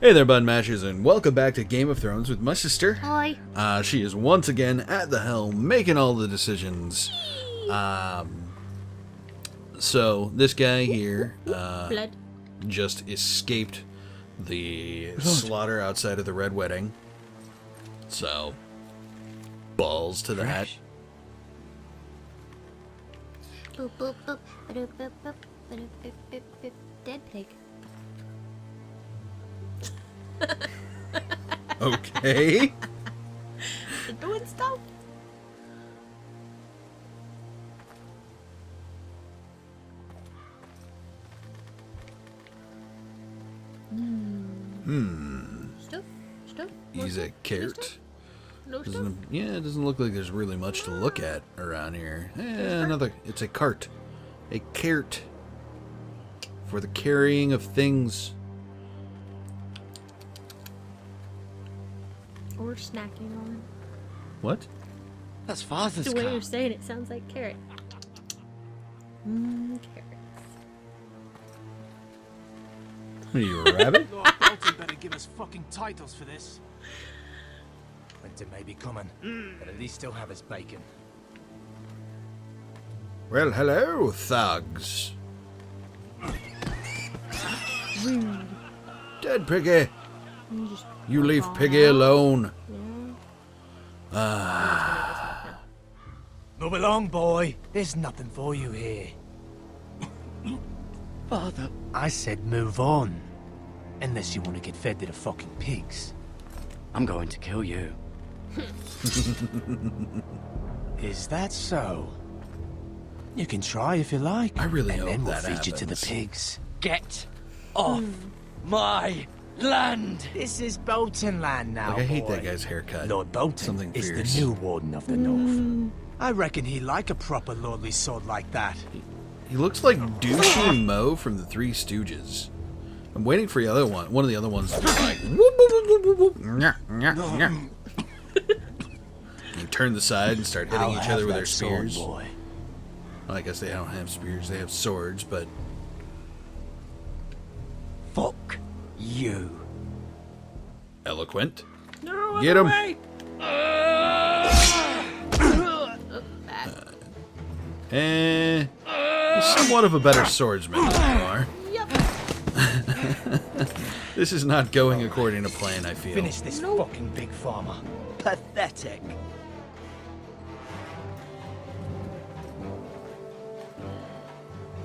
Hey there, Bud Mashers, and welcome back to Game of Thrones with my sister. Hi. She is once again at the helm, making all the decisions. So this guy here Blood. just escaped the slaughter outside of the Red Wedding. So, balls to that. Boop, boop, boop. Ba-doop, boop, boop. Ba-doop, boop, boop, boop. Dead pig. Okay. Doing stuff. Stuff. Stuff. More He's a stuff? carrot. No stuff. It doesn't look like there's really much to look at around here. It's a cart. A cart. For the carrying of things. Or snacking on. What? That's father's The way car. you're saying it sounds like carrot. Carrots. Are you a rabbit? Lord Bolton better give us fucking titles for this. Winter may be coming, but at least he'll have his bacon. Well, hello, thugs. Rude. Dead Piggy. Just You walk leave on Piggy out. alone. Yeah. Move along, boy. There's nothing for you here. Father. I said move on. Unless you want to get fed to the fucking pigs. I'm going to kill you. Is that so? You can try if you like. I really and hope then we'll that feed you to the happens. pigs. Get off my land. This is Bolton land now, Like, I hate boy. that guy's haircut. Lord Bolton Something is fierce. the new warden of the north. I reckon he like a proper lordly sword like that. He looks like douchey Mo from the Three Stooges. I'm waiting for the other one. One of the other ones to be like, whoop, whoop, whoop, whoop, whoop, nyah, nyah, nyah. And turn the side and start hitting I'll each have other with that their sword, spears. boy. Well, I guess they don't have spears; they have swords. But Fuck you. eloquent. No, Get him. way. You're somewhat of a better swordsman than you are. Yep. This is not going according to plan, I feel. Finish this fucking big farmer. Pathetic.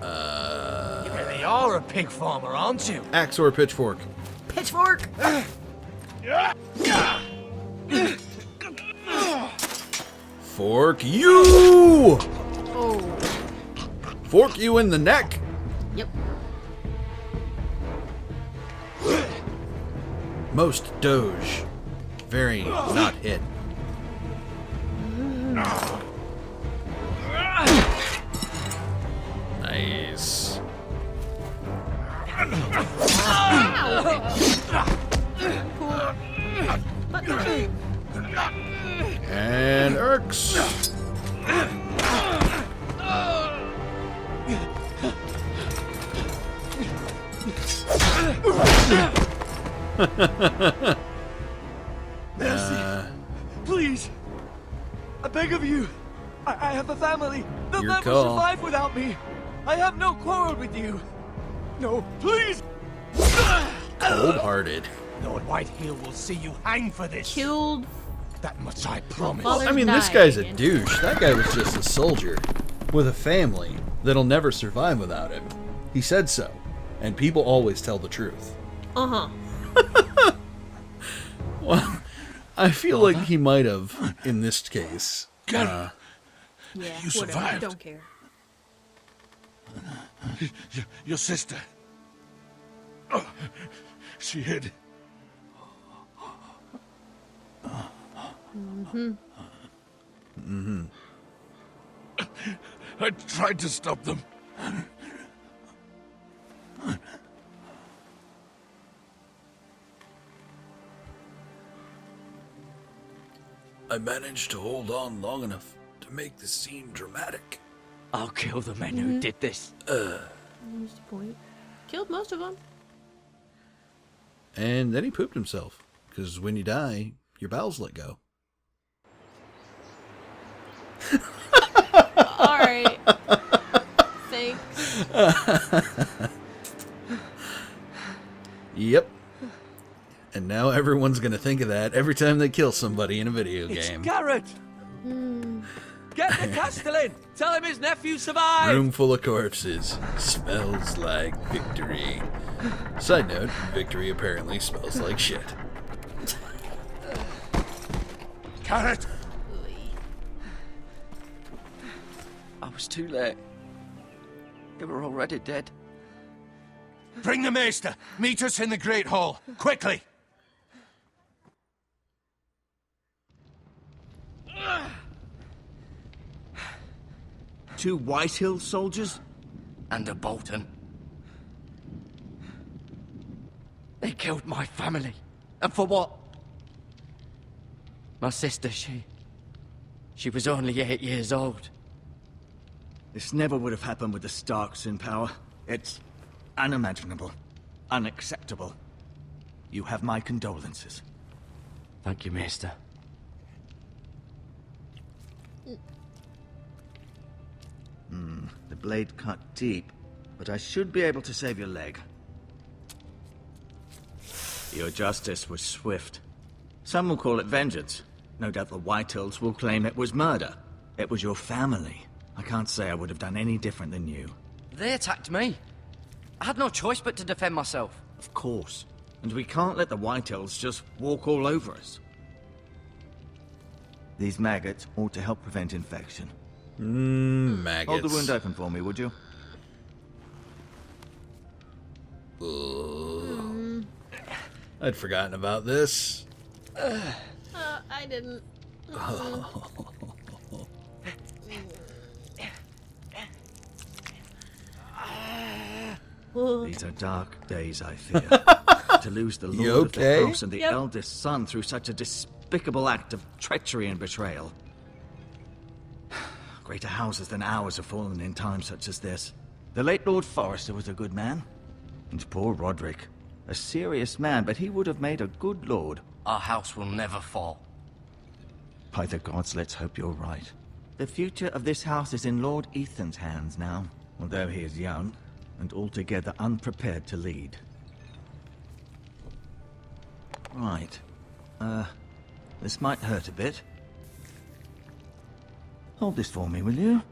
You really are a pig farmer, aren't you? Axe or pitchfork? Pitchfork. Fork you! Oh. Fork you in the neck! Yep. Most doge. Very not hit. Nice. And Irks. Mercy. Please. I beg of you. I have a family. They'll Your never call. survive without me. I have no quarrel with you. No, please. Cold-hearted. Lord Whitehill will see you hang for this. Killed. That much I promise. Father- I mean, this died, guy's a Ian. douche. That guy was just a soldier with a family that'll never survive without him. He said so. And people always tell the truth. Uh-huh. Well, I feel like he might have, in this case. Yeah. You whatever. survived. Don't care. Your sister. Oh, she hid. I tried to stop them. I managed to hold on long enough to make the scene dramatic. I'll kill the men who did this. What's the point? Killed most of them. And then he pooped himself. Because when you die, your bowels let go. Alright. Thanks. Yep. And now everyone's going to think of that every time they kill somebody in a video game. It's Garrett! Get the Castellan! Tell him his nephew survived! Room full of corpses. Smells like victory. Side note, victory apparently smells like shit. Garrett! I was too late. They were already dead. Bring the Maester! Meet us in the Great Hall! Quickly! Two Whitehills soldiers? And a Bolton. They killed my family. And for what? My sister, she was only 8 years old. This never would have happened with the Starks in power. It's unimaginable. Unacceptable. You have my condolences. Thank you, Maester. The blade cut deep, but I should be able to save your leg. Your justice was swift. Some will call it vengeance. No doubt the Whitehills will claim it was murder. It was your family. I can't say I would have done any different than you. They attacked me. I had no choice but to defend myself. Of course. And we can't let the Whitehills just walk all over us. These maggots ought to help prevent infection. Maggots. Hold the wound open for me, would you? I'd forgotten about this. I didn't. These are dark days, I fear. To lose the You lord okay? of the house and the Yep. eldest son through such a despicable act of treachery and betrayal. Greater houses than ours have fallen in times such as this. The late Lord Forrester was a good man. And poor Roderick. A serious man, but he would have made a good lord. Our house will never fall. By the gods, let's hope you're right. The future of this house is in Lord Ethan's hands now, although he is young and altogether unprepared to lead. Right. This might hurt a bit. Hold this for me, will you?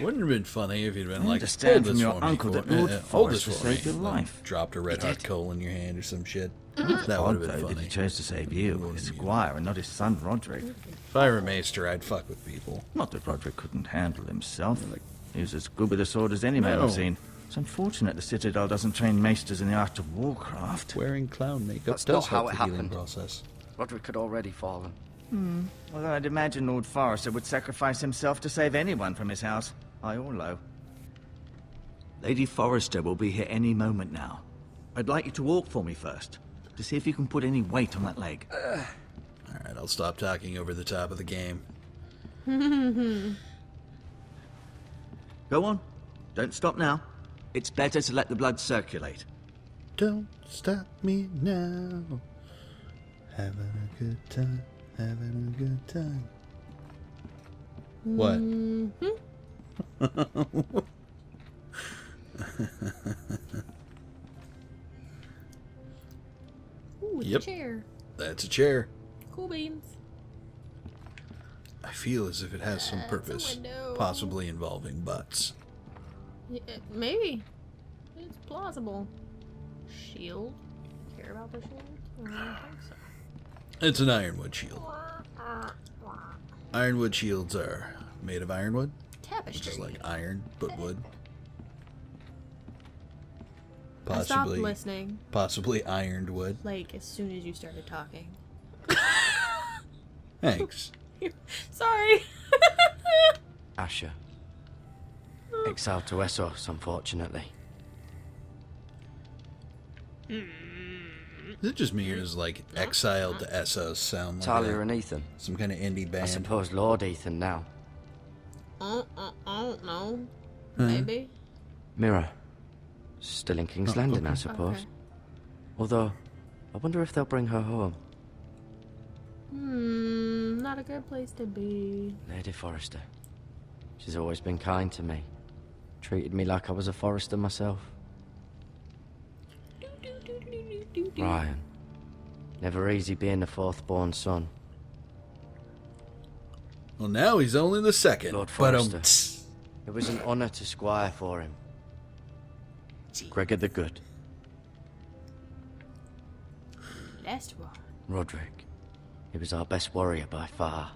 Wouldn't it have been funny if you'd been I like, understand hold from this your for me, uncle that for- Lord hold this Forrester for me. saved your Then life. Dropped a red hot coal in your hand or some shit. That would Odd, have been though, that funny. he chose to save you, his squire, and not his son Roderick. If I were Maester, I'd fuck with people. Not that Roderick couldn't handle himself. He was as good with a sword as any man I've No. seen. It's unfortunate the Citadel doesn't train maesters in the art of warcraft. Wearing clown makeup That's does not how help it the healing happened. process. Roderick had already fallen. Although I'd imagine Lord Forrester would sacrifice himself to save anyone from his house, high or low. Lady Forrester will be here any moment now. I'd like you to walk for me first, to see if you can put any weight on that leg. Alright, I'll stop talking over the top of the game. Go on. Don't stop now. It's better to let the blood circulate. Don't stop me now. Having a good time, having a good time. What? Ooh, it's Yep. a chair. That's a chair. Cool beans. I feel as if it has some That's a purpose, window. possibly involving butts. Yeah, maybe. It's plausible. Shield? Care about the shield? I don't think so. It's an ironwood shield. Ironwood shields are made of ironwood, which Tapestry. is like iron but wood. I stopped listening, Possibly ironed wood. like, as soon as you started talking. Thanks. Sorry. Asher. Exiled to Essos, unfortunately. Is it just me or does like exiled to Essos sound like Talia and Ethan. some kind of indie I band? suppose Lord Ethan now. I don't know. Maybe. Mirror. Still in King's Landing, I suppose. Okay. Although, I wonder if they'll bring her home. Not a good place to be. Lady Forrester. She's always been kind to me. Treated me like I was a Forrester myself. Ryan. Never easy being the fourth-born son. Well, now he's only the second. Lord But Forrester. It was an honour to squire for him. Gregor the Good. Last one. Roderick. He was our best warrior by far.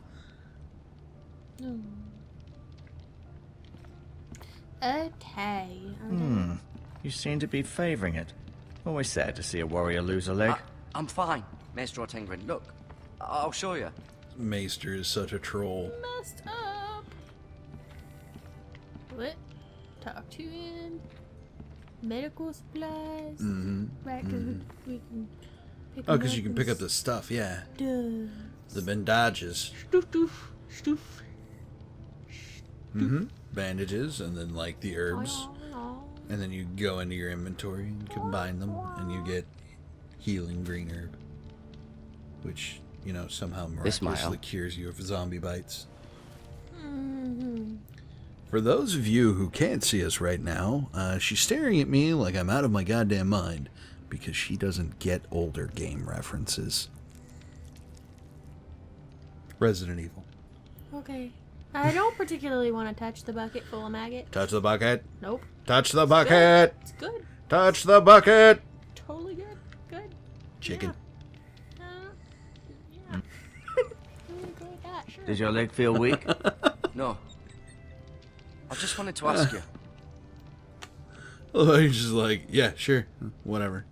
Okay. You seem to be favouring it. Always sad to see a warrior lose a leg. I'm fine, Maester Ortengrin. Look, I'll show you. Maester is such a troll. Messed up. What? Talk to him. Medical supplies. Right, 'cause we can pick Oh, them because up you can and pick up the stuff, yeah. stuff. The bandages. Stoof. Bandages, and then, like, the herbs. And then you go into your inventory and combine them, and you get healing green herb. Which, you know, somehow This might miraculously help. cures you of zombie bites. For those of you who can't see us right now, she's staring at me like I'm out of my goddamn mind, because she doesn't get older game references. Resident Evil. Okay. I don't particularly want to touch the bucket full of maggot. Touch the bucket. Nope. Touch the bucket. It's good. Touch the bucket. Totally good. Good. Chicken. Yeah. Go with that, sure. Does your leg feel weak? No. I just wanted to ask you. Oh, he's just like, yeah, sure, whatever.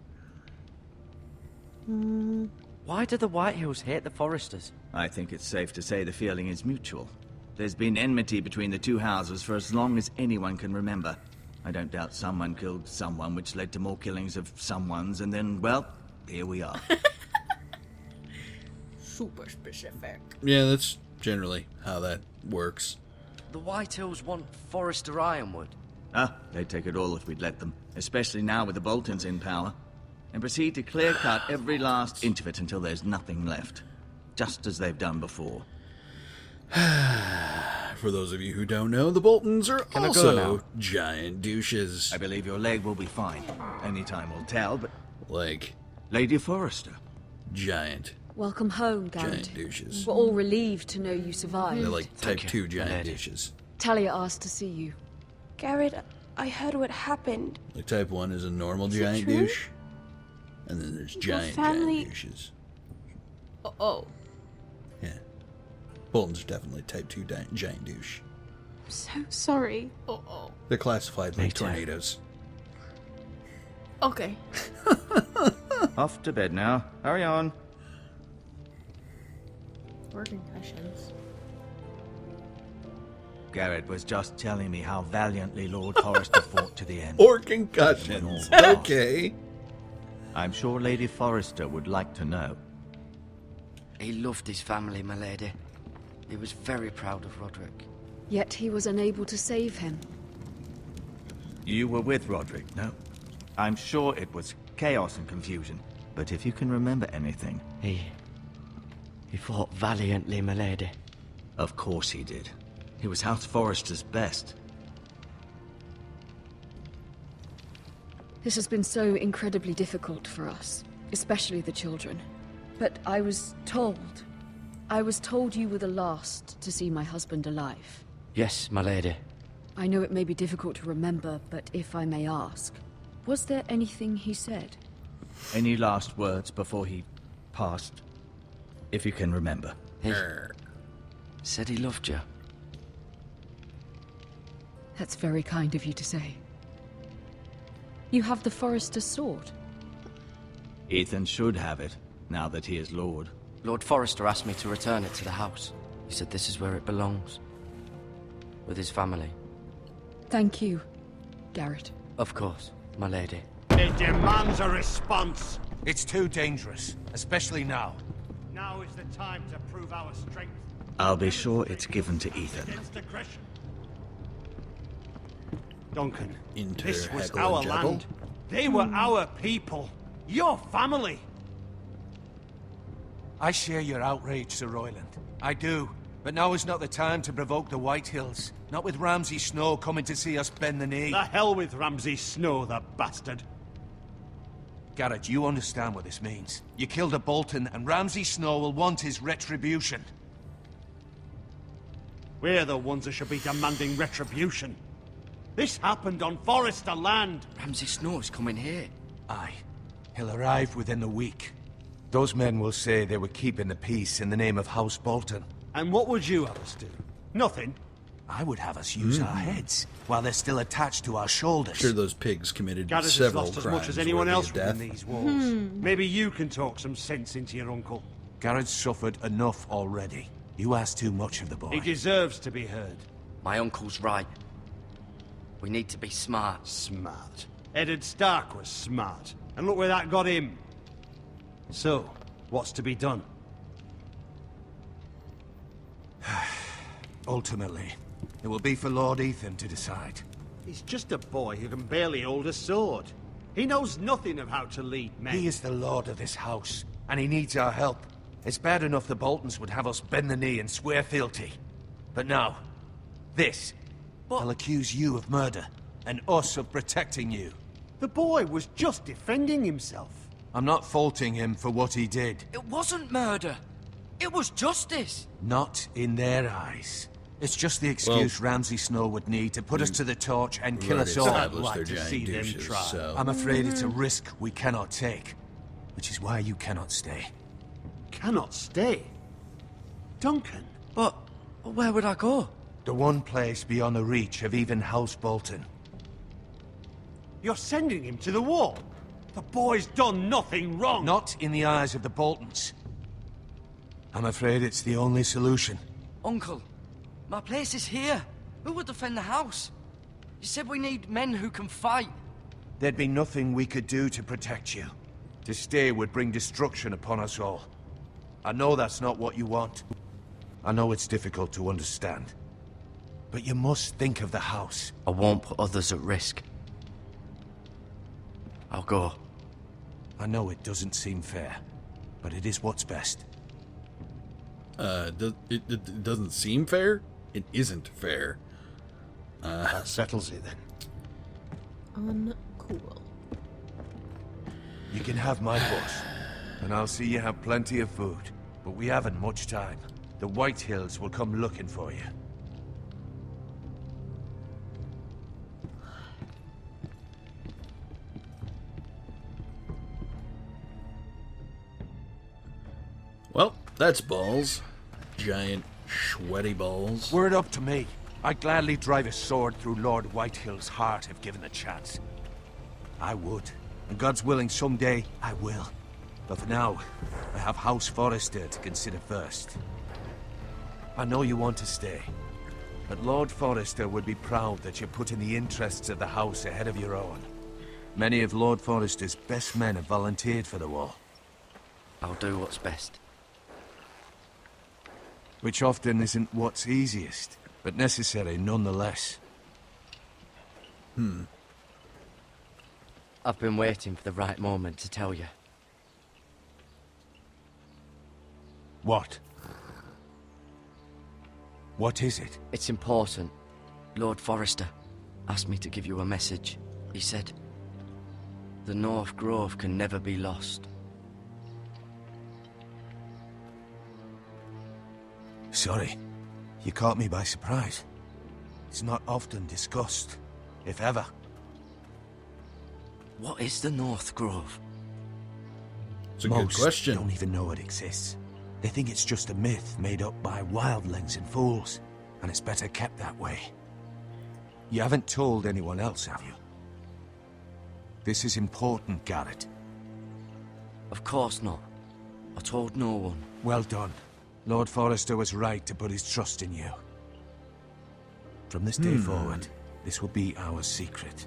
Why do the Whitehills hate the Forresters? I think it's safe to say the feeling is mutual. There's been enmity between the two houses for as long as anyone can remember. I don't doubt someone killed someone, which led to more killings of someones, and then, well, here we are. Super specific. Yeah, that's generally how that works. The Whitehills want Forrester Ironwood. They'd take it all if we'd let them, especially now with the Boltons in power. And proceed to clear-cut every last inch of it until there's nothing left. Just as they've done before. For those of you who don't know, the Boltons are I go also now? giant douches. I believe your leg will be fine. Only time will tell, but... Like, Lady Forrester. giant Welcome home, Garrett. giant douches. We're all relieved to know you survived. They're like type you, 2 giant lady. douches. Talia asked to see you. Garrett, I heard what happened. Like type 1 is a normal Is it giant true? douche. And then there's giant family- douches. Oh. Yeah. Boltons are definitely type 2 giant douche. I'm so sorry. Oh. They're classified like too. tornadoes. Okay. Off to bed now. Hurry on. Or concussions. Garrett was just telling me how valiantly Lord Forrester fought to the end. Or concussions. Okay. I'm sure Lady Forrester would like to know. He loved his family, my lady. He was very proud of Roderick. Yet he was unable to save him. You were with Roderick, no? I'm sure it was chaos and confusion. But if you can remember anything... He fought valiantly, my lady. Of course he did. He was House Forrester's best. This has been so incredibly difficult for us, especially the children. But I was told you were the last to see my husband alive. Yes, my lady. I know it may be difficult to remember, but if I may ask, was there anything he said? Any last words before he passed? If you can remember. He said he loved you. That's very kind of you to say. You have the Forrester's sword. Ethan should have it, now that he is Lord. Lord Forrester asked me to return it to the house. He said this is where it belongs. With his family. Thank you, Garrett. Of course, my lady. It demands a response. It's too dangerous, especially now. Now is the time to prove our strength. I'll be sure it's given to Ethan. Against aggression. Duncan, Enter this was Heckle our and Jekyll. land. They were our people. Your family. I share your outrage, Sir Royland. I do. But now is not the time to provoke the Whitehills. Not with Ramsay Snow coming to see us bend the knee. The hell with Ramsay Snow, the bastard. Garrett, you understand what this means. You killed a Bolton, and Ramsay Snow will want his retribution. We're the ones that should be demanding retribution. This happened on Forrester land. Ramsay Snow's coming here. Aye. He'll arrive within a week. Those men will say they were keeping the peace in the name of House Bolton. And what would you have us do? Nothing. I would have us use our heads, while they're still attached to our shoulders. Sure, those pigs committed Garrett has several lost as crimes much as anyone worthy else of within death. these walls. Maybe you can talk some sense into your uncle. Garrett's suffered enough already. You ask too much of the boy. He deserves to be heard. My uncle's right. We need to be smart. Smart. Eddard Stark was smart. And look where that got him. So, what's to be done? Ultimately, it will be for Lord Ethan to decide. He's just a boy who can barely hold a sword. He knows nothing of how to lead men. He is the lord of this house, and he needs our help. It's bad enough the Boltons would have us bend the knee and swear fealty. But now, this. They'll accuse you of murder, and us of protecting you. The boy was just defending himself. I'm not faulting him for what he did. It wasn't murder. It was justice. Not in their eyes. It's just the excuse Ramsay Snow would need to put us to the torch and kill us all. I'd like to see them try. So. I'm afraid it's a risk we cannot take, which is why you cannot stay. Cannot stay. Duncan. But where would I go? The one place beyond the reach of even House Bolton. You're sending him to the wall. The boy's done nothing wrong. Not in the eyes of the Boltons. I'm afraid it's the only solution. Uncle, my place is here. Who would defend the house? You said we need men who can fight. There'd be nothing we could do to protect you. To stay would bring destruction upon us all. I know that's not what you want. I know it's difficult to understand. But you must think of the house. I won't put others at risk. I'll go. I know it doesn't seem fair, but it is what's best. It doesn't seem fair? It isn't fair. That settles it then. Uncool. You can have my horse, and I'll see you have plenty of food. But we haven't much time. The Whitehills will come looking for you. Well, that's balls. Giant, sweaty balls. Were it up to me, I'd gladly drive a sword through Lord Whitehill's heart if given the chance. I would. And God's willing, someday I will. But for now, I have House Forrester to consider first. I know you want to stay, but Lord Forrester would be proud that you're putting the interests of the house ahead of your own. Many of Lord Forrester's best men have volunteered for the war. I'll do what's best. Which often isn't what's easiest, but necessary nonetheless. I've been waiting for the right moment to tell you. What? What is it? It's important. Lord Forrester asked me to give you a message. He said, the North Grove can never be lost. Sorry. You caught me by surprise. It's not often discussed, if ever. What is the North Grove? It's a good Most question. don't even know it exists. They think it's just a myth made up by wildlings and fools, and it's better kept that way. You haven't told anyone else, have you? This is important, Garrett. Of course not. I told no one. Well done. Lord Forrester was right to put his trust in you. From this day forward, this will be our secret.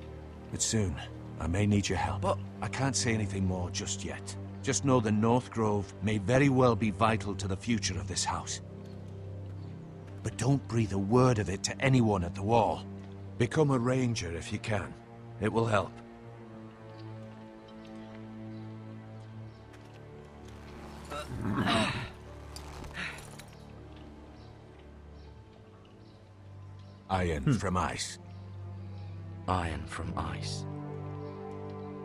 But soon, I may need your help. But I can't say anything more just yet. Just know the North Grove may very well be vital to the future of this house. But don't breathe a word of it to anyone at the wall. Become a ranger if you can. It will help. Iron from ice. Iron from ice.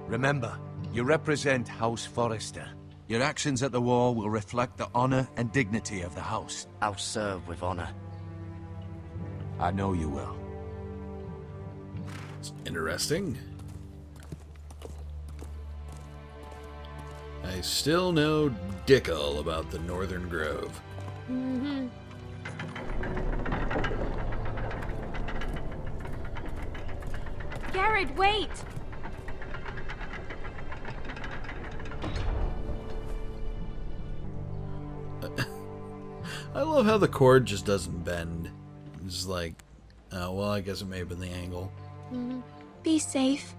Remember, you represent House Forrester. Your actions at the war will reflect the honor and dignity of the house. I'll serve with honor. I know you will. It's interesting. I still know dick all about the Northern Grove. Mm-hmm. Garrett, wait! I love how the cord just doesn't bend. It's like, oh, well, I guess it may have been the angle. Mm-hmm. Be safe.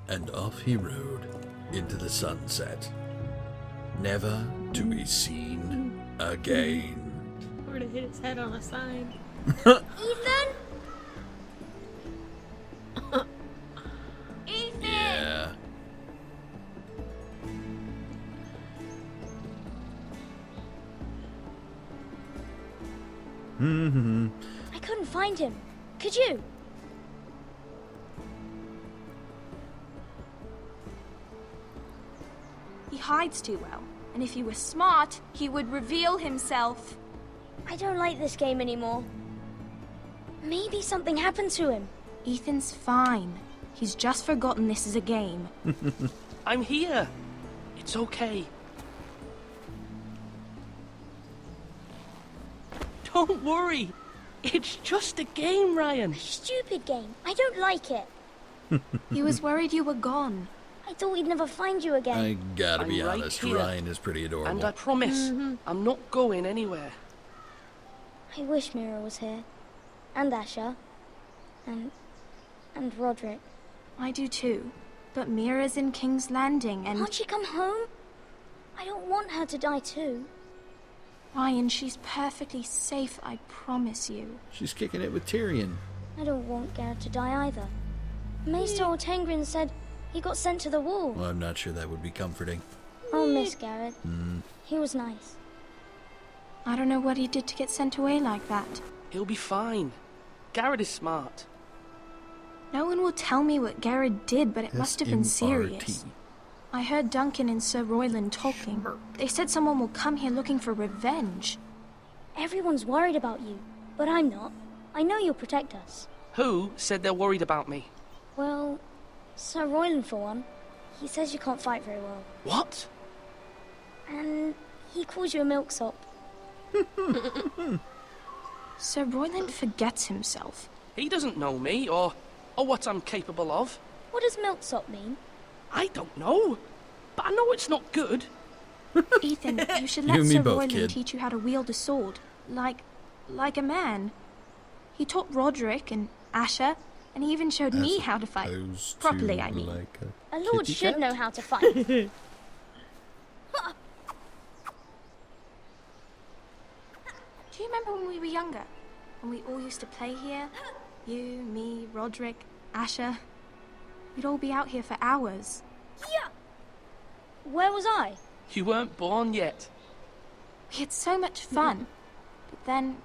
And off he rode into the sunset, never to be seen again. Or to hit his head on a sign. Ethan? Ethan! Yeah. I couldn't find him. Could you? He hides too well. And if he were smart, he would reveal himself. I don't like this game anymore. Maybe something happened to him. Ethan's fine. He's just forgotten this is a game. I'm here. It's okay. Don't worry. It's just a game, Ryan. Stupid game. I don't like it. He was worried you were gone. I thought we'd never find you again. I gotta be I'm right honest, here. Ryan is pretty adorable. And I promise, I'm not going anywhere. I wish Mira was here. And Asher. And Roderick. I do too. But Mira's in King's Landing and... Can't she come home? I don't want her to die too. Ryan, she's perfectly safe, I promise you. She's kicking it with Tyrion. I don't want Garrett to die either. Maester Ortengrin said he got sent to the wall. Well, I'm not sure that would be comforting. I'll miss Garrett. He was nice. I don't know what he did to get sent away like that. He'll be fine. Garrett is smart. No one will tell me what Garrett did, but it must have been serious. SMRT. I heard Duncan and Sir Royland talking. They said someone will come here looking for revenge. Everyone's worried about you, but I'm not. I know you'll protect us. Who said they're worried about me? Well, Sir Royland for one. He says you can't fight very well. What? And he calls you a milksop. Sir Royland forgets himself. He doesn't know me or what I'm capable of. What does milksop mean? I don't know. But I know it's not good. Ethan, you should You let and me Sir both, Royland kid. teach you how to wield a sword. Like a man. He taught Roderick and Asher, and he even showed me how to fight. Opposed Properly, to, I mean. like A lord kitty should cat? know how to fight. Do you remember when we were younger? When we all used to play here? You, me, Roderick, Asher. We'd all be out here for hours. Yeah. Where was I? You weren't born yet. We had so much fun. But then,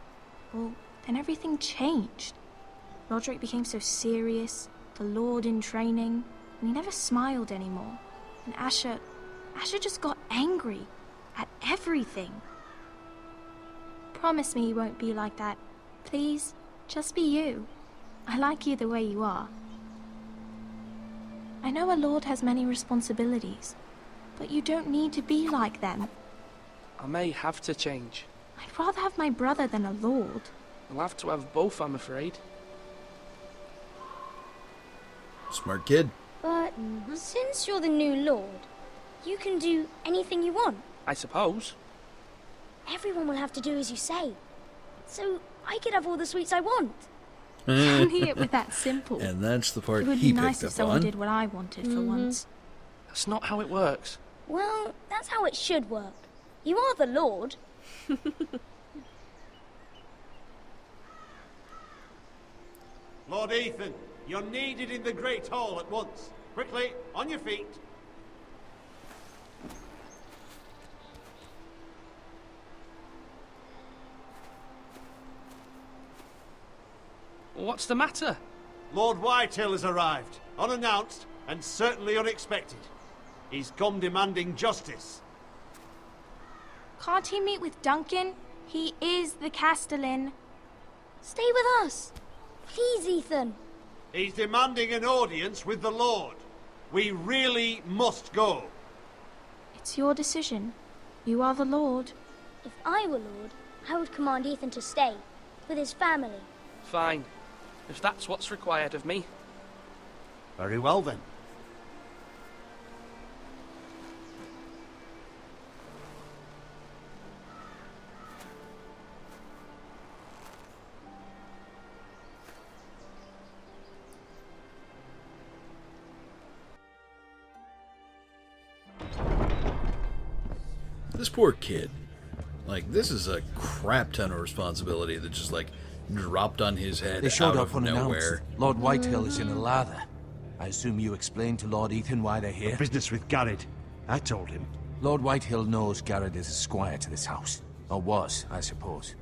well, then everything changed. Roderick became so serious, the Lord in training, and he never smiled anymore. And Asher just got angry at everything. Promise me you won't be like that. Please, just be you. I like you the way you are. I know a lord has many responsibilities, but you don't need to be like them. I may have to change. I'd rather have my brother than a lord. I'll have to have both, I'm afraid. Smart kid. But since you're the new lord, you can do anything you want. I suppose. Everyone will have to do as you say. So I could have all the sweets I want. Only it were that simple. And that's the part It would he be nice picked if up someone on. did what I wanted for once. That's not how it works. Well, that's how it should work. You are the Lord. Lord Ethan, you're needed in the Great Hall at once. Quickly, on your feet. What's the matter? Lord Whitehill has arrived, unannounced and certainly unexpected. He's come demanding justice. Can't he meet with Duncan? He is the Castellan. Stay with us. Please, Ethan. He's demanding an audience with the Lord. We really must go. It's your decision. You are the Lord. If I were Lord, I would command Ethan to stay, with his family. Fine. If that's what's required of me. Very well then. This poor kid. Like, this is a crap ton of responsibility that just, like, dropped on his head They showed out up of unannounced. nowhere. Lord Whitehill is in a lather. I assume you explained to Lord Ethan why they're here? Business with Garrett. I told him. Lord Whitehill knows Garrett is a squire to this house. Or was, I suppose.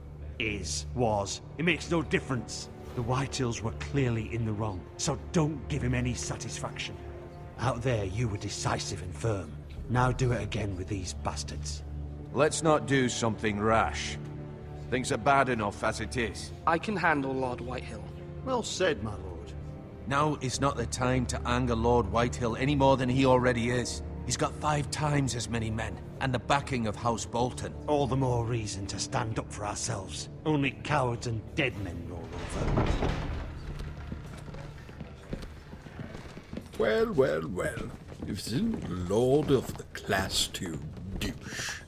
Was. It makes no difference. The Whitehills were clearly in the wrong, so don't give him any satisfaction. Out there, you were decisive and firm. Now do it again with these bastards. Let's not do something rash. Things are bad enough as it is. I can handle Lord Whitehill. Well said, my lord. Now is not the time to anger Lord Whitehill any more than he already is. He's got 5 times as many men, and the backing of House Bolton. All the more reason to stand up for ourselves. Only cowards and dead men roll over. Well, well, well. If the Lord of the Class 2 douche.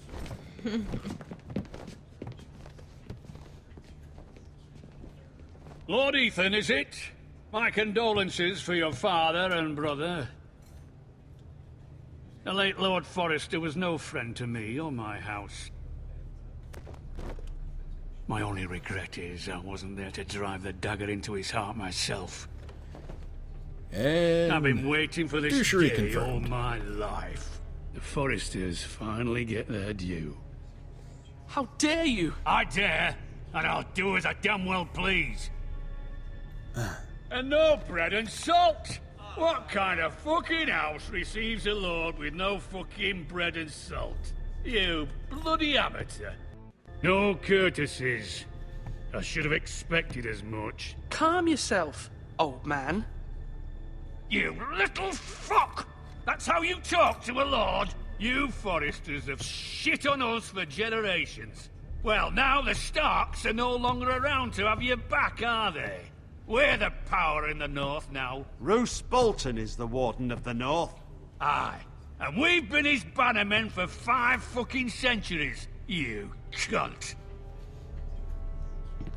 Lord Ethan, is it? My condolences for your father and brother. The late Lord Forrester was no friend to me or my house. My only regret is I wasn't there to drive the dagger into his heart myself. And I've been waiting for this douchery day all confirmed. my life. The Forresters finally get their due. How dare you? I dare, and I'll do as I damn well please. And no bread and salt! What kind of fucking house receives a lord with no fucking bread and salt? You bloody amateur. No courtesies. I should have expected as much. Calm yourself, old man. You little fuck! That's how you talk to a lord? You Forresters have shit on us for generations. Well, now the Starks are no longer around to have your back, are they? We're the power in the north now. Roose Bolton is the Warden of the North. Aye. And we've been his bannermen for 5 fucking centuries, you cunt.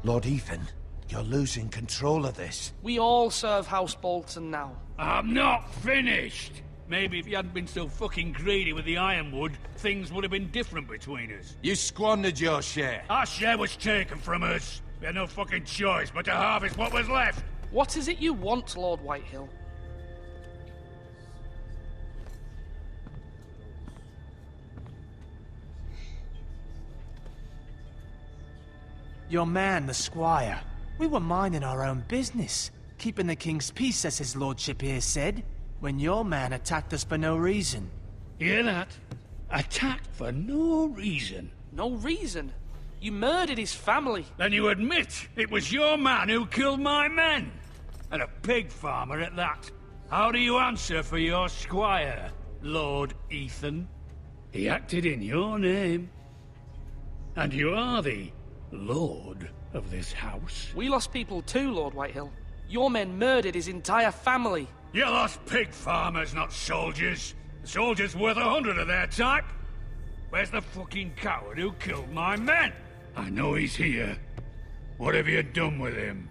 Lord Ethan, you're losing control of this. We all serve House Bolton now. I'm not finished! Maybe if you hadn't been so fucking greedy with the ironwood, things would have been different between us. You squandered your share. Our share was taken from us. We had no fucking choice but to harvest what was left. What is it you want, Lord Whitehill? Your man, the squire. We were minding our own business, keeping the king's peace, as his lordship here said, when your man attacked us for no reason. Hear that? Attacked for no reason. No reason? You murdered his family. Then you admit it was your man who killed my men. And a pig farmer at that. How do you answer for your squire, Lord Ethan? He acted in your name. And you are the lord of this house. We lost people too, Lord Whitehill. Your men murdered his entire family. You lost pig farmers, not soldiers. The soldiers worth 100 of their type. Where's the fucking coward who killed my men? I know he's here. What have you done with him?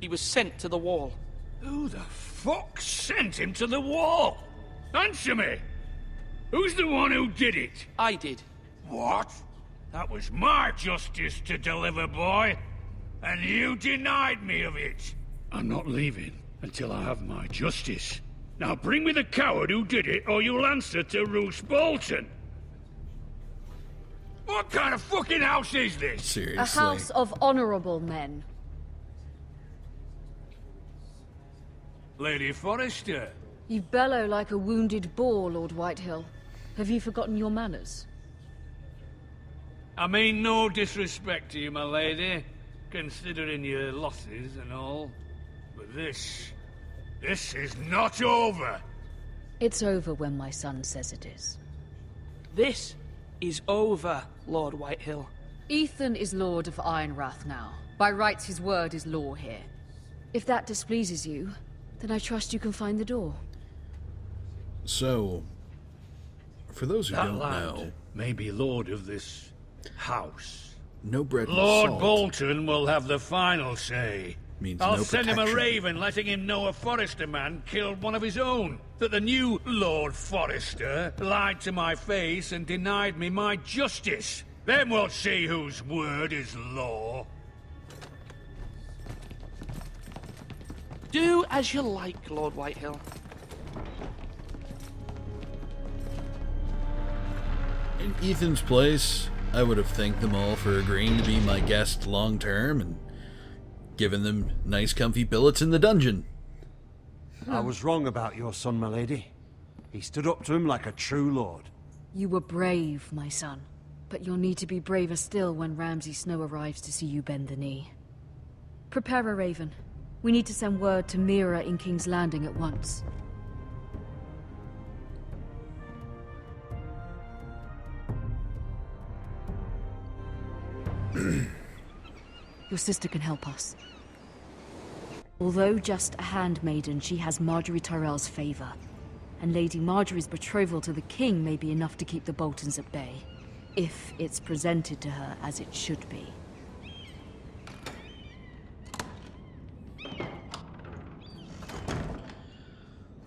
He was sent to the wall. Who the fuck sent him to the wall? Answer me! Who's the one who did it? I did. What? That was my justice to deliver, boy. And you denied me of it. I'm not leaving until I have my justice. Now bring me the coward who did it, or you'll answer to Roose Bolton. What kind of fucking house is this? Seriously. A house of honorable men. Lady Forrester. You bellow like a wounded boar, Lord Whitehill. Have you forgotten your manners? I mean no disrespect to you, my lady, considering your losses and all. But this is not over. It's over when my son says it is. This is over, Lord Whitehill. Ethan is Lord of Ironrath now. By rights, his word is law here. If that displeases you, then I trust you can find the door. So, for those who That don't lad know, may be lord of this house. no bread and Lord salt Bolton will have the final say. means I'll no send him a protection. raven letting him know a Forrester man killed one of his own. That the new Lord Forrester lied to my face and denied me my justice. Then we'll see whose word is law. Do as you like, Lord Whitehill. In Ethan's place, I would have thanked them all for agreeing to be my guest long term and given them nice comfy billets in the dungeon. I was wrong about your son, my lady. He stood up to him like a true lord. You were brave, my son. But you'll need to be braver still when Ramsay Snow arrives to see you bend the knee. Prepare a raven. We need to send word to Mira in King's Landing at once. Your sister can help us. Although just a handmaiden, she has Marjorie Tyrell's favor. And Lady Marjorie's betrothal to the king may be enough to keep the Boltons at bay. If it's presented to her as it should be.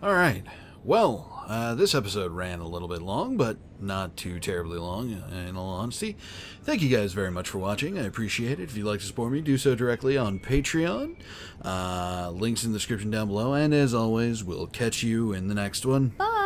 Alright, well, this episode ran a little bit long, but not too terribly long, in all honesty. Thank you guys very much for watching. I appreciate it. If you'd like to support me, do so directly on Patreon. Links in the description down below. And as always, we'll catch you in the next one. Bye!